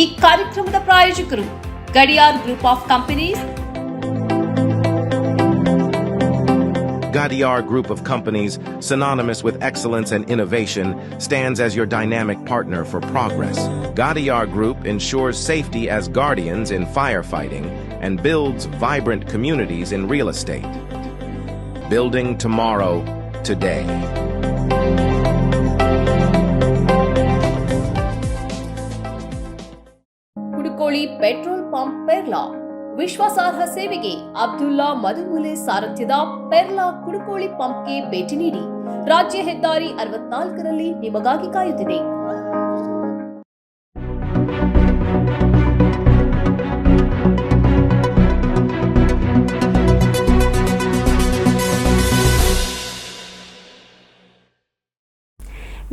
ಈ ಕಾರ್ಯಕ್ರಮದ ಪ್ರಾಯೋಜಕರು Gadiyar group of companies. Gadiar Group of Companies, synonymous with excellence and innovation, stands as your dynamic partner for progress. Gadiar Group ensures safety as guardians in firefighting and builds vibrant communities in real estate. Building tomorrow, today. Kudukoli petrol pump Perla ವಿಶ್ವಾಸಾರ್ಹ ಸೇವೆಗೆ ಅಬ್ದುಲ್ಲಾ ಮದುಮುಲೆ ಸಾರಥ್ಯದ ಪೆರ್ಲಾ ಕುಡುಕೋಳಿ ಪಂಪ್ಗೆ ಭೇಟಿ ನೀಡಿ. ರಾಜ್ಯ ಹೆದ್ದಾರಿ 64ರಲ್ಲಿ ನಿಮಗಾಗಿ ಕಾಯುತ್ತಿದೆ.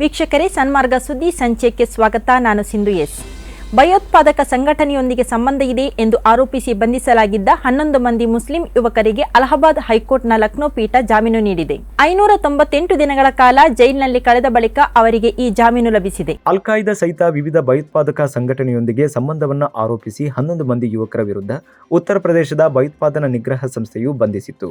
ವೀಕ್ಷಕರೇ, ಸನ್ಮಾರ್ಗ ಸುದ್ದಿ ಸಂಚಯಕ್ಕೆ ಸ್ವಾಗತ. ನಾನು ಸಿಂಧು ಎಸ್. ಭಯೋತ್ಪಾದಕ ಸಂಘಟನೆಯೊಂದಿಗೆ ಸಂಬಂಧ ಇದೆ ಎಂದು ಆರೋಪಿಸಿ ಬಂಧಿಸಲಾಗಿದ್ದ 11 ಮಂದಿ ಮುಸ್ಲಿಂ ಯುವಕರಿಗೆ ಅಲಹಾಬಾದ್ ಹೈಕೋರ್ಟ್ನ ಲಕ್ನೋ ಪೀಠ ಜಾಮೀನು ನೀಡಿದೆ. 598 ದಿನಗಳ ಕಾಲ ಜೈಲಿನಲ್ಲಿ ಕಳೆದ ಬಳಿಕ ಅವರಿಗೆ ಈ ಜಾಮೀನು ಲಭಿಸಿದೆ. ಅಲ್ ಖೈದಾ ಸಹಿತ ವಿವಿಧ ಭಯೋತ್ಪಾದಕ ಸಂಘಟನೆಯೊಂದಿಗೆ ಸಂಬಂಧವನ್ನು ಆರೋಪಿಸಿ 11 ಮಂದಿ ಯುವಕರ ವಿರುದ್ಧ ಉತ್ತರ ಪ್ರದೇಶದ ಭಯೋತ್ಪಾದನಾ ನಿಗ್ರಹ ಸಂಸ್ಥೆಯು ಬಂಧಿಸಿತ್ತು.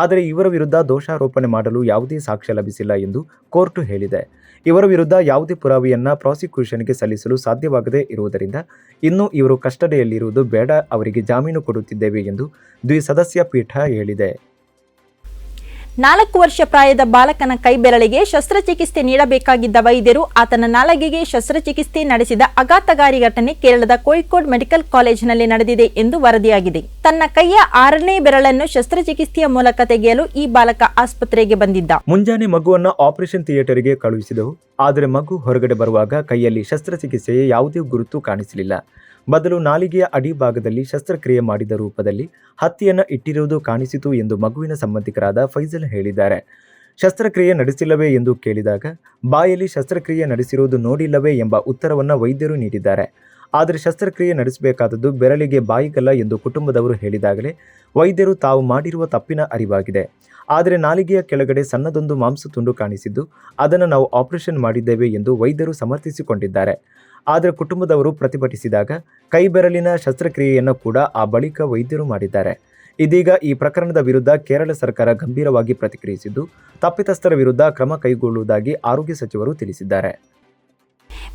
ಆದರೆ ಇವರ ವಿರುದ್ಧ ದೋಷಾರೋಪಣೆ ಮಾಡಲು ಯಾವುದೇ ಸಾಕ್ಷ್ಯ ಲಭಿಸಿಲ್ಲ ಎಂದು ಕೋರ್ಟ್ ಹೇಳಿದೆ. ಇವರ ವಿರುದ್ಧ ಯಾವುದೇ ಪುರಾವೆಯನ್ನ ಪ್ರಾಸಿಕ್ಯೂಷನ್ಗೆ ಸಲ್ಲಿಸಲು ಸಾಧ್ಯವಾಗದೇ ಇರುವುದರಿಂದ ಇನ್ನು ಇವರು ಕಸ್ಟಡಿಯಲ್ಲಿರುವುದು ಬೇಡ, ಅವರಿಗೆ ಜಾಮೀನು ಕೊಡುತ್ತಿದ್ದೇವೆ ಎಂದು ದ್ವಿಸದಸ್ಯ ಪೀಠ ಹೇಳಿದೆ. 4 ವರ್ಷ ಪ್ರಾಯದ ಬಾಲಕನ ಕೈಬೆರಳಿಗೆ ಶಸ್ತ್ರಚಿಕಿತ್ಸೆ ನೀಡಬೇಕಾಗಿದ್ದ ವೈದ್ಯರು ಆತನ ನಾಲಿಗೆಗೆ ಶಸ್ತ್ರಚಿಕಿತ್ಸೆ ನಡೆಸಿದ ಆಘಾತಕಾರಿ ಘಟನೆ ಕೇರಳದ ಕೋಯಿಕೋಡ್ ಮೆಡಿಕಲ್ ಕಾಲೇಜಿನಲ್ಲಿ ನಡೆದಿದೆ ಎಂದು ವರದಿಯಾಗಿದೆ. ತನ್ನ ಕೈಯ 6ನೇ ಬೆರಳನ್ನು ಶಸ್ತ್ರಚಿಕಿತ್ಸೆಯ ಮೂಲಕ ತೆಗೆಯಲು ಈ ಬಾಲಕ ಆಸ್ಪತ್ರೆಗೆ ಬಂದಿದ್ದ. ಮುಂಜಾನೆ ಮಗುವನ್ನ ಆಪರೇಷನ್ ಥಿಯೇಟರ್ಗೆ ಕಳುಹಿಸಿದವು. ಆದರೆ ಮಗು ಹೊರಗಡೆ ಬರುವಾಗ ಕೈಯಲ್ಲಿ ಶಸ್ತ್ರಚಿಕಿತ್ಸೆಯ ಯಾವುದೇ ಗುರುತು ಕಾಣಿಸಲಿಲ್ಲ. ಬದಲು ನಾಲಿಗೆಯ ಅಡಿಭಾಗದಲ್ಲಿ ಶಸ್ತ್ರಕ್ರಿಯೆ ಮಾಡಿದ ರೂಪದಲ್ಲಿ ಹತ್ತಿಯನ್ನು ಇಟ್ಟಿರುವುದು ಕಾಣಿಸಿತು ಎಂದು ಮಗುವಿನ ಸಂಬಂಧಿಕರಾದ ಫೈಜಲ್ ಹೇಳಿದ್ದಾರೆ. ಶಸ್ತ್ರಕ್ರಿಯೆ ನಡೆಸಿಲ್ಲವೇ ಎಂದು ಕೇಳಿದಾಗ ಬಾಯಲ್ಲಿ ಶಸ್ತ್ರಕ್ರಿಯೆ ನಡೆಸಿರುವುದು ನೋಡಿಲ್ಲವೇ ಎಂಬ ಉತ್ತರವನ್ನು ವೈದ್ಯರು ನೀಡಿದ್ದಾರೆ. ಆದರೆ ಶಸ್ತ್ರಕ್ರಿಯೆ ನಡೆಸಬೇಕಾದದ್ದು ಬೆರಳಿಗೆ ಬಾಯಿಗಲ್ಲ ಎಂದು ಕುಟುಂಬದವರು ಹೇಳಿದಾಗಲೇ ವೈದ್ಯರು ತಾವು ಮಾಡಿರುವ ತಪ್ಪಿನ ಅರಿವಾಗಿದೆ. ಆದರೆ ನಾಲಿಗೆಯ ಕೆಳಗಡೆ ಸಣ್ಣದೊಂದು ಮಾಂಸ ತುಂಡು ಕಾಣಿಸಿದ್ದು ಅದನ್ನು ನಾವು ಆಪರೇಷನ್ ಮಾಡಿದ್ದೇವೆ ಎಂದು ವೈದ್ಯರು ಸಮರ್ಥಿಸಿಕೊಂಡಿದ್ದಾರೆ. ಆದರೆ ಕುಟುಂಬದವರು ಪ್ರತಿಭಟಿಸಿದಾಗ ಕೈಬೆರಳಿನ ಶಸ್ತ್ರಕ್ರಿಯೆಯನ್ನು ಕೂಡ ಆ ಬಳಿಕ ವೈದ್ಯರು ಮಾಡಿದ್ದಾರೆ. ಇದೀಗ ಈ ಪ್ರಕರಣದ ವಿರುದ್ಧ ಕೇರಳ ಸರ್ಕಾರ ಗಂಭೀರವಾಗಿ ಪ್ರತಿಕ್ರಿಯಿಸಿದ್ದು ತಪ್ಪಿತಸ್ಥರ ವಿರುದ್ಧ ಕ್ರಮ ಕೈಗೊಳ್ಳುವುದಾಗಿ ಆರೋಗ್ಯ ಸಚಿವರು ತಿಳಿಸಿದ್ದಾರೆ.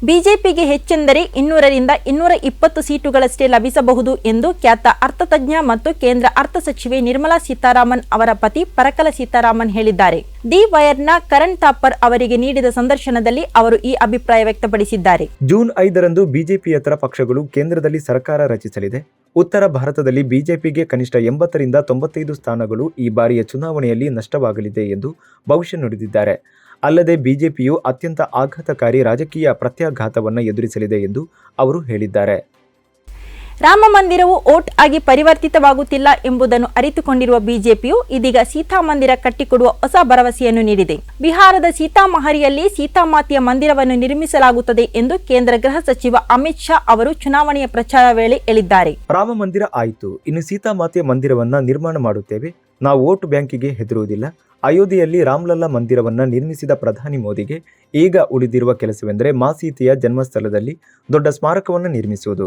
ಬಿಜೆಪಿಗೆ ಹೆಚ್ಚೆಂದರೆ 200ರಿಂದ 220 ಸೀಟುಗಳಷ್ಟೇ ಲಭಿಸಬಹುದು ಎಂದು ಖ್ಯಾತ ಅರ್ಥತಜ್ಞ ಮತ್ತು ಕೇಂದ್ರ ಅರ್ಥ ಸಚಿವೆ ನಿರ್ಮಲಾ ಸೀತಾರಾಮನ್ ಅವರ ಪತಿ ಪರಕಲ ಸೀತಾರಾಮನ್ ಹೇಳಿದ್ದಾರೆ. ದಿ ವೈರ್ನ ಕರಣ್ ಥಾಪರ್ ಅವರಿಗೆ ನೀಡಿದ ಸಂದರ್ಶನದಲ್ಲಿ ಅವರು ಈ ಅಭಿಪ್ರಾಯ ವ್ಯಕ್ತಪಡಿಸಿದ್ದಾರೆ. ಜೂನ್ 5ರಂದು ಬಿಜೆಪಿಯೇತರ ಪಕ್ಷಗಳು ಕೇಂದ್ರದಲ್ಲಿ ಸರ್ಕಾರ ರಚಿಸಲಿದೆ. ಉತ್ತರ ಭಾರತದಲ್ಲಿ ಬಿಜೆಪಿಗೆ ಕನಿಷ್ಠ 80ರಿಂದ 95 ಸ್ಥಾನಗಳು ಈ ಬಾರಿಯ ಚುನಾವಣೆಯಲ್ಲಿ ನಷ್ಟವಾಗಲಿದೆ ಎಂದು ಭವಿಷ್ಯ ನುಡಿದಿದ್ದಾರೆ. ಅಲ್ಲದೆ ಬಿಜೆಪಿಯು ಅತ್ಯಂತ ಆಘಾತಕಾರಿ ರಾಜಕೀಯ ಪ್ರತ್ಯಾಘಾತವನ್ನು ಎದುರಿಸಲಿದೆ ಎಂದು ಅವರು ಹೇಳಿದ್ದಾರೆ. ರಾಮ ಮಂದಿರವು ಓಟ್ ಆಗಿ ಪರಿವರ್ತಿತವಾಗುತ್ತಿಲ್ಲ ಎಂಬುದನ್ನು ಅರಿತುಕೊಂಡಿರುವ ಬಿಜೆಪಿಯು ಇದೀಗ ಸೀತಾ ಮಂದಿರ ಕಟ್ಟಿಕೊಡುವ ಹೊಸ ಭರವಸೆಯನ್ನು ನೀಡಿದೆ. ಬಿಹಾರದ ಸೀತಾಮಹರಿಯಲ್ಲಿ ಸೀತಾಮಾತೆಯ ಮಂದಿರವನ್ನು ನಿರ್ಮಿಸಲಾಗುತ್ತದೆ ಎಂದು ಕೇಂದ್ರ ಗೃಹ ಸಚಿವ ಅಮಿತ್ ಶಾ ಅವರು ಚುನಾವಣೆಯ ಪ್ರಚಾರ ವೇಳೆ ಹೇಳಿದ್ದಾರೆ. ರಾಮ ಮಂದಿರ ಆಯಿತು, ಇನ್ನು ಸೀತಾಮಾತೆಯ ಮಂದಿರವನ್ನ ನಿರ್ಮಾಣ ಮಾಡುತ್ತೇವೆ. ನಾವು ವೋಟ್ ಬ್ಯಾಂಕಿಗೆ ಹೆದರುವುದಿಲ್ಲ. ಅಯೋಧ್ಯೆಯಲ್ಲಿ ರಾಮ್ಲಲ್ಲಾ ಮಂದಿರವನ್ನು ನಿರ್ಮಿಸಿದ ಪ್ರಧಾನಿ ಮೋದಿಗೆ ಈಗ ಉಳಿದಿರುವ ಕೆಲಸವೆಂದರೆ ಮಾ ಸೀತೆಯ ಜನ್ಮಸ್ಥಳದಲ್ಲಿ ದೊಡ್ಡ ಸ್ಮಾರಕವನ್ನು ನಿರ್ಮಿಸುವುದು.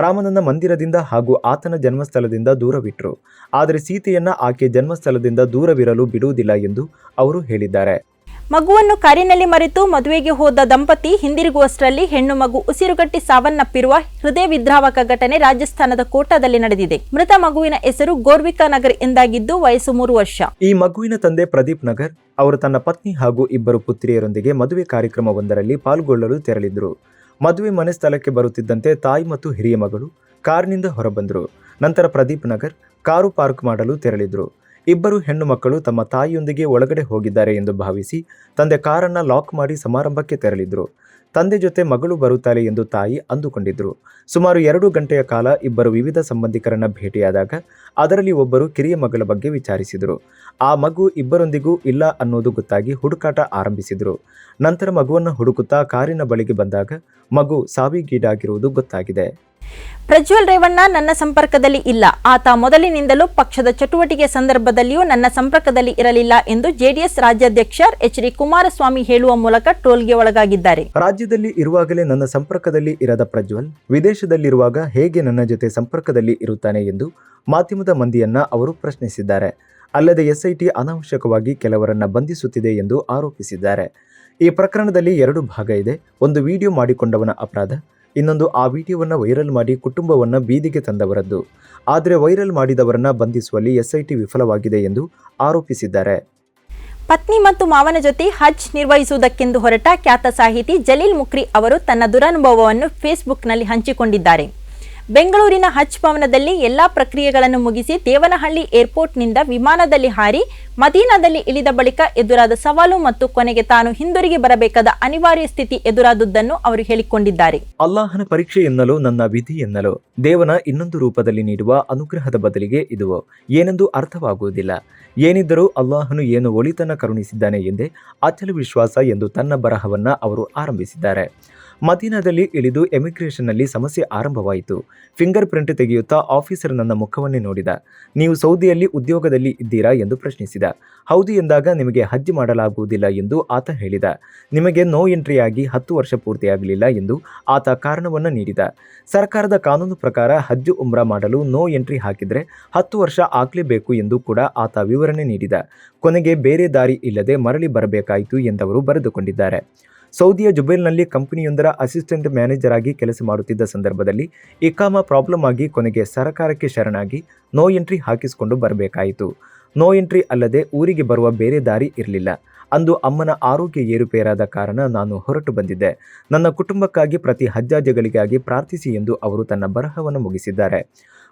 ರಾಮನನ್ನ ಮಂದಿರದಿಂದ ಹಾಗೂ ಆತನ ಜನ್ಮಸ್ಥಳದಿಂದ ದೂರವಿಟ್ಟರು. ಆದರೆ ಸೀತೆಯನ್ನ ಆಕೆ ಜನ್ಮಸ್ಥಳದಿಂದ ದೂರವಿರಲು ಬಿಡುವುದಿಲ್ಲ ಎಂದು ಅವರು ಹೇಳಿದ್ದಾರೆ. ಮಗುವನ್ನು ಕಾರಿನಲ್ಲಿ ಮರೆತು ಮದುವೆಗೆ ಹೋದ ದಂಪತಿ ಹಿಂದಿರುಗುವಷ್ಟರಲ್ಲಿ ಹೆಣ್ಣು ಮಗು ಉಸಿರುಗಟ್ಟಿ ಸಾವನ್ನಪ್ಪಿರುವ ಹೃದಯ ವಿದ್ರಾವಕ ಘಟನೆ ರಾಜಸ್ಥಾನದ ಕೋಟಾದಲ್ಲಿ ನಡೆದಿದೆ. ಮೃತ ಮಗುವಿನ ಹೆಸರು ಗೋರ್ವಿಕಾ ನಗರ್ ಎಂದಾಗಿದ್ದು ವಯಸ್ಸು 3 ವರ್ಷ. ಈ ಮಗುವಿನ ತಂದೆ ಪ್ರದೀಪ್ ನಗರ್ ಅವರು ತನ್ನ ಪತ್ನಿ ಹಾಗೂ 2 ಪುತ್ರಿಯರೊಂದಿಗೆ ಮದುವೆ ಕಾರ್ಯಕ್ರಮವೊಂದರಲ್ಲಿ ಪಾಲ್ಗೊಳ್ಳಲು ತೆರಳಿದ್ರು. ಮದುವೆ ಮನೆ ಸ್ಥಳಕ್ಕೆ ಬರುತ್ತಿದ್ದಂತೆ ತಾಯಿ ಮತ್ತು ಹಿರಿಯ ಮಗಳು ಕಾರಿನಿಂದ ಹೊರಬಂದರು. ನಂತರ ಪ್ರದೀಪ್ ನಗರ್ ಕಾರು ಪಾರ್ಕ್ ಮಾಡಲು ತೆರಳಿದ್ರು. 2 ಹೆಣ್ಣು ಮಕ್ಕಳು ತಮ್ಮ ತಾಯಿಯೊಂದಿಗೆ ಒಳಗಡೆ ಹೋಗಿದ್ದಾರೆ ಎಂದು ಭಾವಿಸಿ ತಂದೆ ಕಾರನ್ನು ಲಾಕ್ ಮಾಡಿ ಸಮಾರಂಭಕ್ಕೆ ತೆರಳಿದ್ರು. ತಂದೆ ಜೊತೆ ಮಗಳು ಬರುತ್ತಾಳೆ ಎಂದು ತಾಯಿ ಅಂದುಕೊಂಡಿದ್ರು. ಸುಮಾರು 2 ಗಂಟೆಯ ಕಾಲ 2 ವಿವಿಧ ಸಂಬಂಧಿಕರನ್ನ ಭೇಟಿಯಾದಾಗ ಅದರಲ್ಲಿ ಒಬ್ಬರು ಕಿರಿಯ ಮಗಳ ಬಗ್ಗೆ ವಿಚಾರಿಸಿದರು. ಆ ಮಗು 2ರೊಂದಿಗೂ ಇಲ್ಲ ಅನ್ನೋದು ಗೊತ್ತಾಗಿ ಹುಡುಕಾಟ ಆರಂಭಿಸಿದ್ರು. ನಂತರ ಮಗುವನ್ನು ಹುಡುಕುತ್ತಾ ಕಾರಿನ ಬಳಿಗೆ ಬಂದಾಗ ಮಗು ಸಾವಿಗೀಡಾಗಿರುವುದು ಗೊತ್ತಾಗಿದೆ. ಪ್ರಜ್ವಲ್ ರೇವಣ್ಣ ನನ್ನ ಸಂಪರ್ಕದಲ್ಲಿ ಇಲ್ಲ. ಆತ ಮೊದಲಿನಿಂದಲೂ ಪಕ್ಷದ ಚಟುವಟಿಕೆ ಸಂದರ್ಭದಲ್ಲಿಯೂ ನನ್ನ ಸಂಪರ್ಕದಲ್ಲಿ ಇರಲಿಲ್ಲ ಎಂದು ಜೆಡಿಎಸ್ ರಾಜ್ಯಾಧ್ಯಕ್ಷ ಎಚ್.ಡಿ. ಕುಮಾರಸ್ವಾಮಿ ಹೇಳುವ ಮೂಲಕ ಟ್ರೋಲ್ಗೆ ಒಳಗಾಗಿದ್ದಾರೆ. ರಾಜ್ಯದಲ್ಲಿ ಇರುವಾಗಲೇ ನನ್ನ ಸಂಪರ್ಕದಲ್ಲಿ ಇರದ ಪ್ರಜ್ವಲ್ ವಿದೇಶದಲ್ಲಿರುವಾಗ ಹೇಗೆ ನನ್ನ ಜೊತೆ ಸಂಪರ್ಕದಲ್ಲಿ ಇರುತ್ತಾನೆ ಎಂದು ಮಾಧ್ಯಮದ ಮಂದಿಯನ್ನ ಅವರು ಪ್ರಶ್ನಿಸಿದ್ದಾರೆ. ಅಲ್ಲದೆ ಎಸ್ಐಟಿ ಅನಾವಶ್ಯಕವಾಗಿ ಕೆಲವರನ್ನ ಬಂಧಿಸುತ್ತಿದೆ ಎಂದು ಆರೋಪಿಸಿದ್ದಾರೆ. ಈ ಪ್ರಕರಣದಲ್ಲಿ 2 ಭಾಗ ಇದೆ. ಒಂದು ವಿಡಿಯೋ ಮಾಡಿಕೊಂಡವನ ಅಪರಾಧ, ಇನ್ನೊಂದು ಆ ವಿಡಿಯೋವನ್ನು ವೈರಲ್ ಮಾಡಿ ಕುಟುಂಬವನ್ನು ಬೀದಿಗೆ ತಂದವರದ್ದು. ಆದರೆ ವೈರಲ್ ಮಾಡಿದವರನ್ನ ಬಂಧಿಸುವಲ್ಲಿ ಎಸ್ಐಟಿ ವಿಫಲವಾಗಿದೆ ಎಂದು ಆರೋಪಿಸಿದ್ದಾರೆ. ಪತ್ನಿ ಮತ್ತು ಮಾವನ ಜೊತೆ ಹಜ್ ನಿರ್ವಹಿಸುವುದಕ್ಕೆಂದು ಹೊರಟ ಖ್ಯಾತ ಸಾಹಿತಿ ಜಲೀಲ್ ಮುಕ್ರಿ ಅವರು ತನ್ನ ದುರನುಭವವನ್ನು ಫೇಸ್ಬುಕ್ನಲ್ಲಿ ಹಂಚಿಕೊಂಡಿದ್ದಾರೆ. ಬೆಂಗಳೂರಿನ ಹಜ್ ಭವನದಲ್ಲಿ ಎಲ್ಲಾ ಪ್ರಕ್ರಿಯೆಗಳನ್ನು ಮುಗಿಸಿ ದೇವನಹಳ್ಳಿ ಏರ್ಪೋರ್ಟ್ನಿಂದ ವಿಮಾನದಲ್ಲಿ ಹಾರಿ ಮದೀನಾದಲ್ಲಿ ಇಳಿದ ಬಳಿಕ ಎದುರಾದ ಸವಾಲು ಮತ್ತು ಕೊನೆಗೆ ತಾನು ಹಿಂದಿರುಗಿ ಬರಬೇಕಾದ ಅನಿವಾರ್ಯ ಸ್ಥಿತಿ ಎದುರಾದುದನ್ನು ಅವರು ಹೇಳಿಕೊಂಡಿದ್ದಾರೆ. ಅಲ್ಲಾಹನ ಪರೀಕ್ಷೆ ಎನ್ನಲು ನನ್ನ ವಿಧಿ ಎನ್ನಲು ದೇವನ ಇನ್ನೊಂದು ರೂಪದಲ್ಲಿ ನೀಡುವ ಅನುಗ್ರಹದ ಬದಲಿಗೆ ಇದು ಏನೆಂದು ಅರ್ಥವಾಗುವುದಿಲ್ಲ. ಏನಿದ್ದರೂ ಅಲ್ಲಾಹನು ಏನು ಒಳಿತನ್ನ ಕರುಣಿಸಿದ್ದಾನೆ ಎಂದೇ ಅಚಲ ವಿಶ್ವಾಸ ಎಂದು ತನ್ನ ಬರಹವನ್ನ ಅವರು ಆರಂಭಿಸಿದ್ದಾರೆ. ಮದೀನಾದಲ್ಲಿ ಇಳಿದು ಎಮಿಗ್ರೇಷನ್ನಲ್ಲಿ ಸಮಸ್ಯೆ ಆರಂಭವಾಯಿತು. ಫಿಂಗರ್ ಪ್ರಿಂಟ್ ತೆಗೆಯುತ್ತಾ ಆಫೀಸರ್ ನನ್ನ ಮುಖವನ್ನೇ ನೋಡಿದ. ನೀವು ಸೌದಿಯಲ್ಲಿ ಉದ್ಯೋಗದಲ್ಲಿ ಇದ್ದೀರಾ ಎಂದು ಪ್ರಶ್ನಿಸಿದ. ಹೌದು ಎಂದಾಗ ನಿಮಗೆ ಹಜ್ ಮಾಡಲಾಗುವುದಿಲ್ಲ ಎಂದು ಆತ ಹೇಳಿದ. ನಿಮಗೆ ನೋ ಎಂಟ್ರಿ ಆಗಿ 10 ವರ್ಷ ಪೂರ್ತಿಯಾಗಲಿಲ್ಲ ಎಂದು ಆತ ಕಾರಣವನ್ನು ನೀಡಿದ. ಸರ್ಕಾರದ ಕಾನೂನು ಪ್ರಕಾರ ಹಜ್ ಉಮ್ರಾ ಮಾಡಲು ನೋ ಎಂಟ್ರಿ ಹಾಕಿದ್ರೆ 10 ವರ್ಷ ಆಗಲೇಬೇಕು ಎಂದು ಕೂಡ ಆತ ವಿವರಣೆ ನೀಡಿದ. ಕೊನೆಗೆ ಬೇರೆ ದಾರಿ ಇಲ್ಲದೆ ಮರಳಿ ಬರಬೇಕಾಯಿತು ಎಂದವರು ಬರೆದುಕೊಂಡಿದ್ದಾರೆ. ಸೌದಿಯ ಜುಬೈಲ್ನಲ್ಲಿ ಕಂಪನಿಯೊಂದರ ಅಸಿಸ್ಟೆಂಟ್ ಮ್ಯಾನೇಜರ್ ಆಗಿ ಕೆಲಸ ಮಾಡುತ್ತಿದ್ದ ಸಂದರ್ಭದಲ್ಲಿ ಇಕಾಮಾ ಪ್ರಾಬ್ಲಮ್ ಆಗಿ ಕೊನೆಗೆ ಸರ್ಕಾರಕ್ಕೆ ಶರಣಾಗಿ ನೋ ಎಂಟ್ರಿ ಹಾಕಿಸಿಕೊಂಡು ಬರಬೇಕಾಯಿತು. ನೋ ಎಂಟ್ರಿ ಅಲ್ಲದೆ ಊರಿಗೆ ಬರುವ ಬೇರೆ ದಾರಿ ಇರಲಿಲ್ಲ. ಅಂದು ಅಮ್ಮನ ಆರೋಗ್ಯ ಏರುಪೇರಾದ ಕಾರಣ ನಾನು ಹೊರಟು ಬಂದಿದ್ದೆ. ನನ್ನ ಕುಟುಂಬಕ್ಕಾಗಿ ಪ್ರತಿ ಹಜ್ಜಾಜಗಳಿಗಾಗಿ ಪ್ರಾರ್ಥಿಸಿ ಎಂದು ಅವರು ತನ್ನ ಬರಹವನ್ನು ಮುಗಿಸಿದ್ದಾರೆ.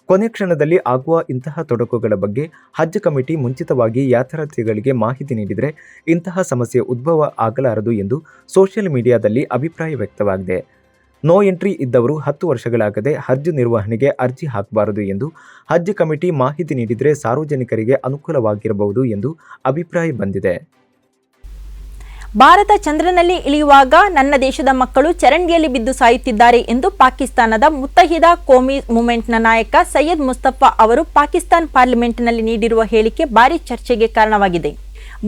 ಕೊನೆ ಕ್ಷಣದಲ್ಲಿ ಆಗುವ ಇಂತಹ ತೊಡಕುಗಳ ಬಗ್ಗೆ ಹಜ್ ಕಮಿಟಿ ಮುಂಚಿತವಾಗಿ ಯಾತ್ರಾರ್ಥಿಗಳಿಗೆ ಮಾಹಿತಿ ನೀಡಿದರೆ ಇಂತಹ ಸಮಸ್ಯೆ ಉದ್ಭವ ಆಗಲಾರದು ಎಂದು ಸೋಷಿಯಲ್ ಮೀಡಿಯಾದಲ್ಲಿ ಅಭಿಪ್ರಾಯ ವ್ಯಕ್ತವಾಗಿದೆ. ನೋ ಎಂಟ್ರಿ ಇದ್ದವರು 10 ವರ್ಷಗಳಾಗದೆ ಹಜ್ ನಿರ್ವಹಣೆಗೆ ಅರ್ಜಿ ಹಾಕಬಾರದು ಎಂದು ಹಜ್ ಕಮಿಟಿ ಮಾಹಿತಿ ನೀಡಿದರೆ ಸಾರ್ವಜನಿಕರಿಗೆ ಅನುಕೂಲವಾಗಿರಬಹುದು ಎಂದು ಅಭಿಪ್ರಾಯ ಬಂದಿದೆ. ಭಾರತ ಚಂದ್ರನಲ್ಲಿ ಇಳಿಯುವಾಗ ನನ್ನ ದೇಶದ ಮಕ್ಕಳು ಚರಂಡಿಯಲ್ಲಿ ಬಿದ್ದು ಸಾಯುತ್ತಿದ್ದಾರೆ ಎಂದು ಪಾಕಿಸ್ತಾನದ ಮುತ್ತಹಿದಾ ಕೋಮಿ ಮೂವ್ಮೆಂಟ್ನ ನಾಯಕ ಸೈಯದ್ ಮುಸ್ತಫಾ ಅವರು ಪಾಕಿಸ್ತಾನ ಪಾರ್ಲಿಮೆಂಟ್ನಲ್ಲಿ ನೀಡಿರುವ ಹೇಳಿಕೆ ಭಾರೀ ಚರ್ಚೆಗೆ ಕಾರಣವಾಗಿದೆ.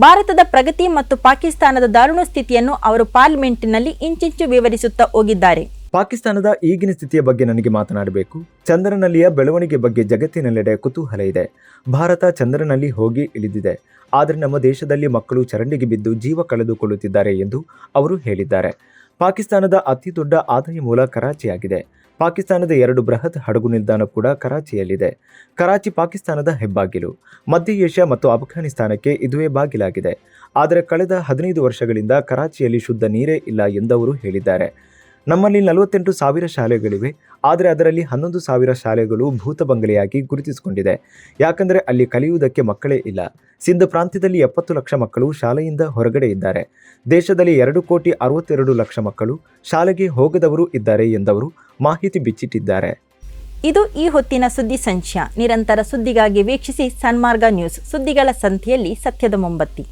ಭಾರತದ ಪ್ರಗತಿ ಮತ್ತು ಪಾಕಿಸ್ತಾನದ ದಾರುಣ ಸ್ಥಿತಿಯನ್ನು ಅವರು ಪಾರ್ಲಿಮೆಂಟ್ನಲ್ಲಿ ಇಂಚಿಂಚು ವಿವರಿಸುತ್ತಾ ಹೋಗಿದ್ದಾರೆ. ಪಾಕಿಸ್ತಾನದ ಈಗಿನ ಸ್ಥಿತಿಯ ಬಗ್ಗೆ ನನಗೆ ಮಾತನಾಡಬೇಕು. ಚಂದ್ರನಲ್ಲಿಯ ಬೆಳವಣಿಗೆ ಬಗ್ಗೆ ಜಗತ್ತಿನೆಲ್ಲೆಡೆ ಕುತೂಹಲ ಇದೆ. ಭಾರತ ಚಂದ್ರನಲ್ಲಿ ಹೋಗಿ ಇಳಿದಿದೆ. ಆದರೆ ನಮ್ಮ ದೇಶದಲ್ಲಿ ಮಕ್ಕಳು ಚರಂಡಿಗೆ ಬಿದ್ದು ಜೀವ ಕಳೆದುಕೊಳ್ಳುತ್ತಿದ್ದಾರೆ ಎಂದು ಅವರು ಹೇಳಿದ್ದಾರೆ. ಪಾಕಿಸ್ತಾನದ ಅತಿ ದೊಡ್ಡ ಆದಾಯ ಮೂಲ ಕರಾಚಿಯಾಗಿದೆ. ಪಾಕಿಸ್ತಾನದ 2 ಬೃಹತ್ ಹಡಗು ನಿಲ್ದಾಣ ಕೂಡ ಕರಾಚಿಯಲ್ಲಿದೆ. ಕರಾಚಿ ಪಾಕಿಸ್ತಾನದ ಹೆಬ್ಬಾಗಿಲು. ಮಧ್ಯ ಏಷ್ಯಾ ಮತ್ತು ಅಫ್ಘಾನಿಸ್ತಾನಕ್ಕೆ ಇದುವೇ ಬಾಗಿಲಾಗಿದೆ. ಆದರೆ ಕಳೆದ 15 ವರ್ಷಗಳಿಂದ ಕರಾಚಿಯಲ್ಲಿ ಶುದ್ಧ ನೀರೇ ಇಲ್ಲ ಎಂದವರು ಹೇಳಿದ್ದಾರೆ. ನಮ್ಮಲ್ಲಿ 48,000 ಶಾಲೆಗಳಿವೆ. ಆದರೆ ಅದರಲ್ಲಿ 11,000 ಶಾಲೆಗಳು ಭೂತ ಬಂಗಲೆಯಾಗಿ ಗುರುತಿಸಿಕೊಂಡಿದೆ. ಯಾಕಂದರೆ ಅಲ್ಲಿ ಕಲಿಯುವುದಕ್ಕೆ ಮಕ್ಕಳೇ ಇಲ್ಲ. ಸಿಂಧ್ ಪ್ರಾಂತ್ಯದಲ್ಲಿ 70 ಲಕ್ಷ ಮಕ್ಕಳು ಶಾಲೆಯಿಂದ ಹೊರಗಡೆ ಇದ್ದಾರೆ. ದೇಶದಲ್ಲಿ 2,62,00,000 ಮಕ್ಕಳು ಶಾಲೆಗೆ ಹೋಗದವರು ಇದ್ದಾರೆ ಎಂದವರು ಮಾಹಿತಿ ಬಿಚ್ಚಿಟ್ಟಿದ್ದಾರೆ. ಇದು ಈ ಹೊತ್ತಿನ ಸುದ್ದಿ ಸಂಚಿಯ. ನಿರಂತರ ಸುದ್ದಿಗಾಗಿ ವೀಕ್ಷಿಸಿ ಸನ್ಮಾರ್ಗ ನ್ಯೂಸ್. ಸುದ್ದಿಗಳ ಸಂತೆಯಲ್ಲಿ ಸತ್ಯದ ಮೊಂಬತ್ತಿ.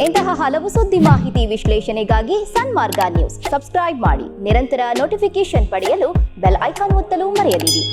ಇಂತಹ ಹಲವು ಸುದ್ದಿ ಮಾಹಿತಿ ವಿಶ್ಲೇಷಣೆಗಾಗಿ ಸನ್ಮಾರ್ಗ ನ್ಯೂಸ್ ಸಬ್ಸ್ಕ್ರೈಬ್ ಮಾಡಿ. ನಿರಂತರ ನೋಟಿಫಿಕೇಶನ್ ಪಡೆಯಲು ಬೆಲ್ ಐಕಾನ್ ಒತ್ತಲು ಮರೆಯದಿರಿ.